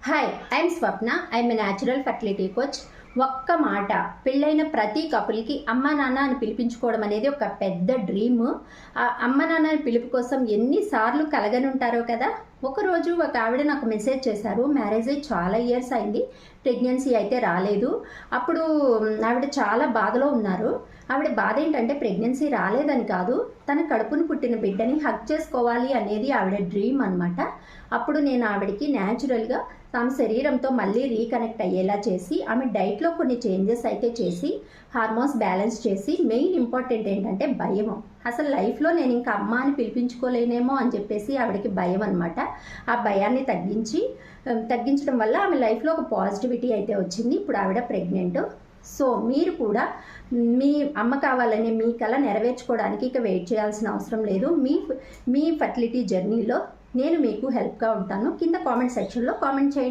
Hi, I'm Swapna. I'm a natural fertility coach. ఒక్క మాట, పెళ్ళైన ప్రతి కపుల్కి అమ్మ నాన్న అని పిలిపించుకోవడం అనేది ఒక పెద్ద డ్రీమ్. ఆ అమ్మ నాన్న పిలుపు కోసం ఎన్నిసార్లు కలగనుంటారో కదా. ఒకరోజు ఒక ఆవిడ నాకు మెసేజ్ చేశారు. మ్యారేజ్ అయ్యి చాలా ఇయర్స్ అయింది, ప్రెగ్నెన్సీ అయితే రాలేదు. అప్పుడు ఆవిడ చాలా బాధలో ఉన్నారు. ఆవిడ బాధ ఏంటంటే ప్రెగ్నెన్సీ రాలేదని కాదు, తన కడుపును పుట్టిన బిడ్డని హగ్ చేసుకోవాలి అనేది ఆవిడ డ్రీమ్ అనమాట. అప్పుడు నేను ఆవిడకి న్యాచురల్గా తమ శరీరంతో మళ్ళీ రీకనెక్ట్ అయ్యేలా చేసి, ఆమె డైట్లో కొన్ని చేంజెస్ అయితే చేసి, హార్మోన్స్ బ్యాలెన్స్ చేసి, మెయిన్ ఇంపార్టెంట్ ఏంటంటే భయం. అసలు లైఫ్లో నేను ఇంకా అమ్మ అని పిలిపించుకోలేనేమో అని చెప్పేసి ఆవిడకి భయం అనమాట. ఆ భయాన్ని తగ్గించడం వల్ల ఆమె లైఫ్లో ఒక పాజిటివిటీ అయితే వచ్చింది. ఇప్పుడు ఆవిడ ప్రెగ్నెంట్. సో మీరు కూడా మీ అమ్మ కావాలనే మీ కల నెరవేర్చుకోవడానికి ఇక వెయిట్ చేయాల్సిన అవసరం లేదు. మీ ఫర్టిలిటీ జర్నీలో నేను మీకు హెల్ప్గా ఉంటాను. కింద కామెంట్ సెక్షన్లో కామెంట్ చేయండి.